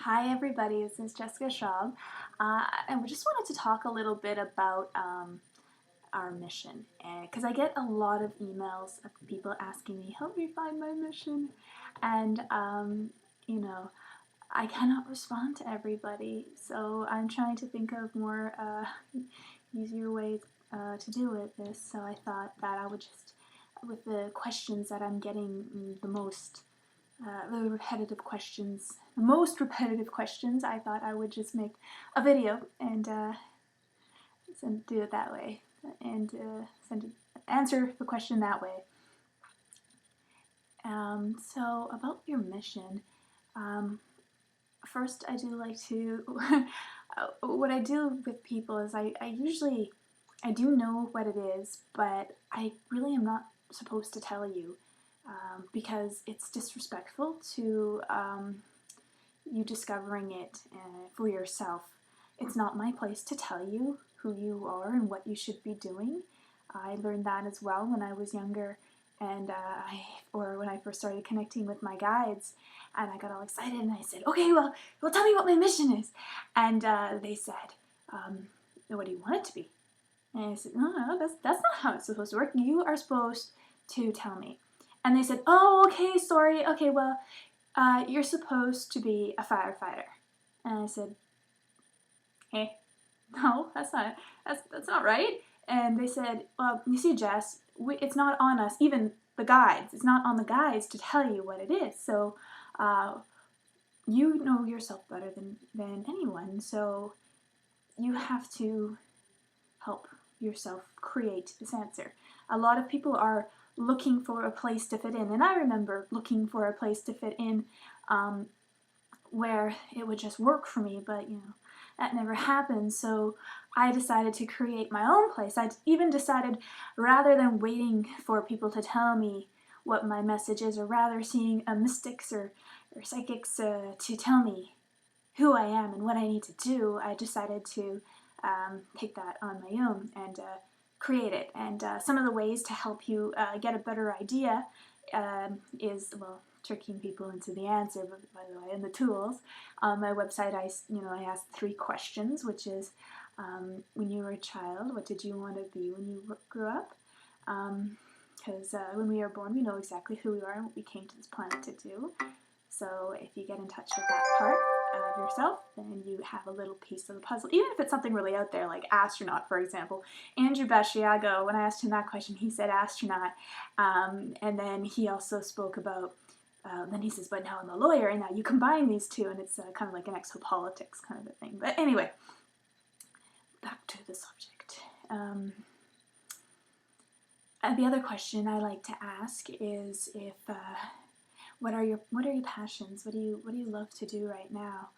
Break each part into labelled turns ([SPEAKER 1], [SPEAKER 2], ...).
[SPEAKER 1] Hi everybody, this is Jessica Schab, and we just wanted to talk a little bit about our mission, because I get a lot of emails of people asking me, help me find my mission, and you know, I cannot respond to everybody, so I'm trying to think of more easier ways to deal with this, so I thought that I would just, with the questions that I'm getting the most, the most repetitive questions, I thought I would just make a video and do it that way, and answer the question that way. So about your mission, first I do like to, what I do with people is I usually, I do know what it is, but I really am not supposed to tell you, because it's disrespectful to you discovering it for yourself. It's not my place to tell you who you are and what you should be doing. I learned that as well when I was younger, and or when I first started connecting with my guides, and I got all excited and I said, okay, well tell me what my mission is. And they said, what do you want it to be? And I said, no, that's not how it's supposed to work. You are supposed to tell me. And they said, oh, okay, sorry, okay, well, you're supposed to be a firefighter. And I said, hey, no, that's not right. And they said, well, you see, Jess, it's not on us, even the guides, it's not on the guides to tell you what it is. So you know yourself better than anyone, so you have to help yourself create this answer. A lot of people are looking for a place to fit in, and I remember looking for a place to fit in where it would just work for me, but that never happened. So I decided to create my own place. I even decided, rather than waiting for people to tell me what my message is, or rather seeing mystics or psychics to tell me who I am and what I need to do, I decided to take that on my own and create it. And some of the ways to help you get a better idea is, well, tricking people into the answer, by the way, and the tools. On my website, I asked 3 questions, which is, when you were a child, what did you want to be when you grew up? Because when we are born, we know exactly who we are and what we came to this planet to do. So if you get in touch with that part of yourself, then you have a little piece of the puzzle. Even if it's something really out there, like astronaut, for example. Andrew Bashiago, when I asked him that question, he said astronaut. And then he also spoke about, then he says, but now I'm a lawyer, and now you combine these two, and it's kind of like an exopolitics kind of a thing. But anyway, back to the subject. And the other question I like to ask is if what are your passions? What do you love to do right now?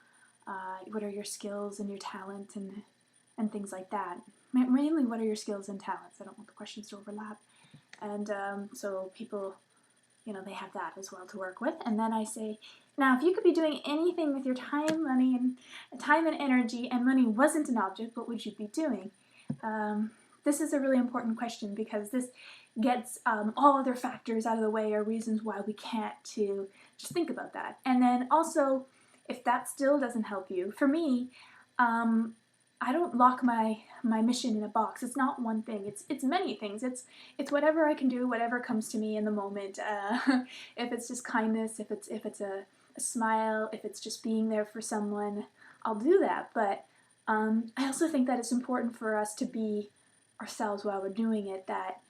[SPEAKER 1] What are your skills and your talent and things like that? Mainly, what are your skills and talents? I don't want the questions to overlap. And so people, they have that as well to work with. And then I say, now if you could be doing anything with your time, money, and energy, and money wasn't an object, what would you be doing? This is a really important question, because this gets all other factors out of the way, or reasons why we can't to just think about that. And then also, if that still doesn't help you, for me, I don't lock my mission in a box. It's not one thing. It's many things. It's whatever I can do, whatever comes to me in the moment. If it's just kindness, if it's a smile, if it's just being there for someone, I'll do that. But I also think that it's important for us to be ourselves while we're doing it. That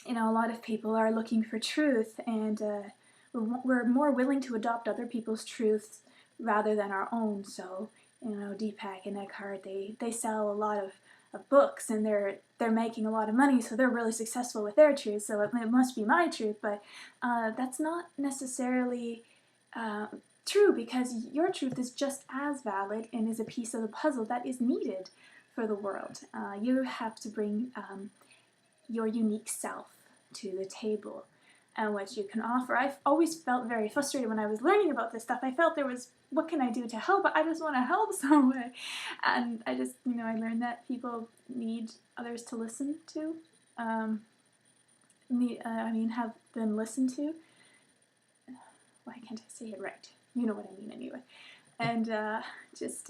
[SPEAKER 1] a lot of people are looking for truth, and we're more willing to adopt other people's truths rather than our own. So Deepak and Eckhart, they sell a lot of books, and they're making a lot of money, so they're really successful with their truth, so it must be my truth. But that's not necessarily true, because your truth is just as valid and is a piece of the puzzle that is needed for the world. You have to bring your unique self to the table and what you can offer. I've always felt very frustrated when I was learning about this stuff. I felt there was, what can I do to help? I just want to help some way. And I just, I learned that people need others to listen to. Have them listen to. Why can't I say it right? You know what I mean anyway. And just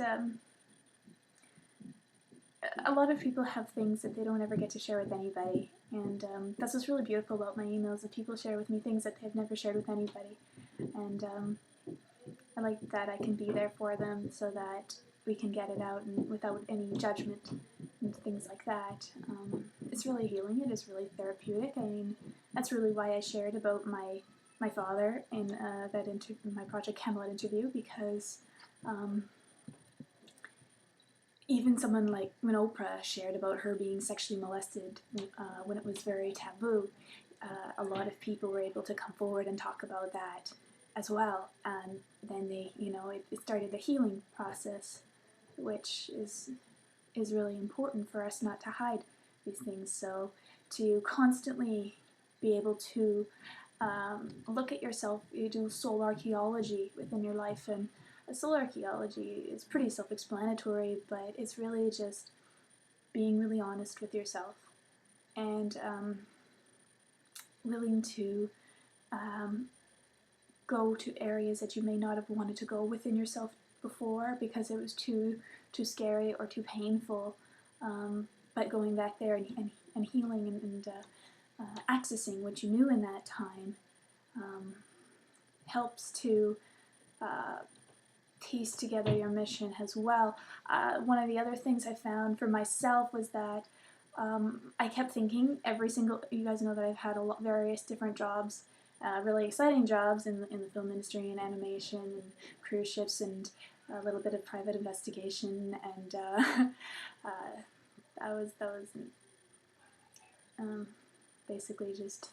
[SPEAKER 1] a lot of people have things that they don't ever get to share with anybody, and that's what's really beautiful about my emails, that people share with me things that they've never shared with anybody, and I like that I can be there for them so that we can get it out and without any judgment and things like that. It's really healing. It is really therapeutic. I mean, that's really why I shared about my father in my Project Camelot interview, because even someone like when Oprah shared about her being sexually molested when it was very taboo, a lot of people were able to come forward and talk about that as well, and then it started a healing process, which is really important for us not to hide these things. So to constantly be able to look at yourself, you do soul archaeology within your life, and soul archaeology is pretty self-explanatory, but it's really just being really honest with yourself and willing to go to areas that you may not have wanted to go within yourself before because it was too scary or too painful, but going back there and healing and accessing what you knew in that time helps to piece together your mission as well. One of the other things I found for myself was that I kept thinking you guys know that I've had various different jobs, really exciting jobs in the film industry and animation and cruise ships and a little bit of private investigation, and that was basically just,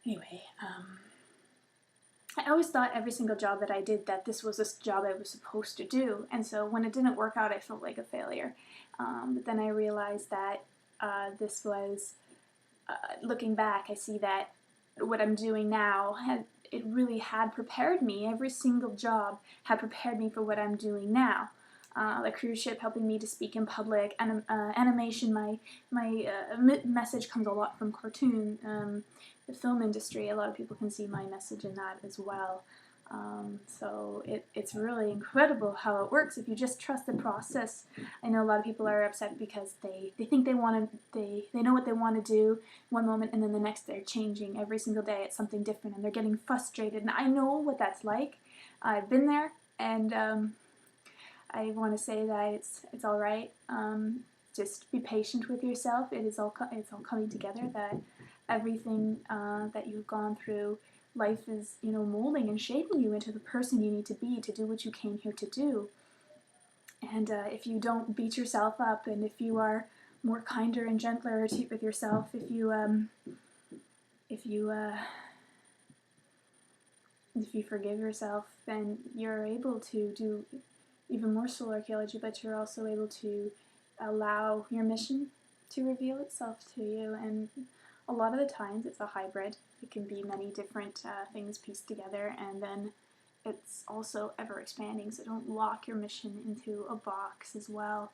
[SPEAKER 1] anyway, I always thought every single job that I did that this was a job I was supposed to do, and so when it didn't work out I felt like a failure. But then I realized that this was, looking back, I see that what I'm doing now, it really had prepared me. Every single job had prepared me for what I'm doing now. The cruise ship helping me to speak in public, animation, my message comes a lot from cartoon. The film industry, a lot of people can see my message in that as well. So it's really incredible how it works if you just trust the process. I know a lot of people are upset because they think they know what they want to do one moment, and then the next they're changing. Every single day it's something different and they're getting frustrated, and I know what that's like. I've been there, and I want to say that it's all right. Just be patient with yourself. It's all coming together. That everything that you've gone through, life is molding and shaping you into the person you need to be to do what you came here to do. And if you don't beat yourself up, and if you are more kinder and gentler with yourself, if you forgive yourself, then you're able to do even more soul archaeology, but you're also able to allow your mission to reveal itself to you. And a lot of the times it's a hybrid. It can be many different things pieced together, and then it's also ever expanding, so don't lock your mission into a box as well.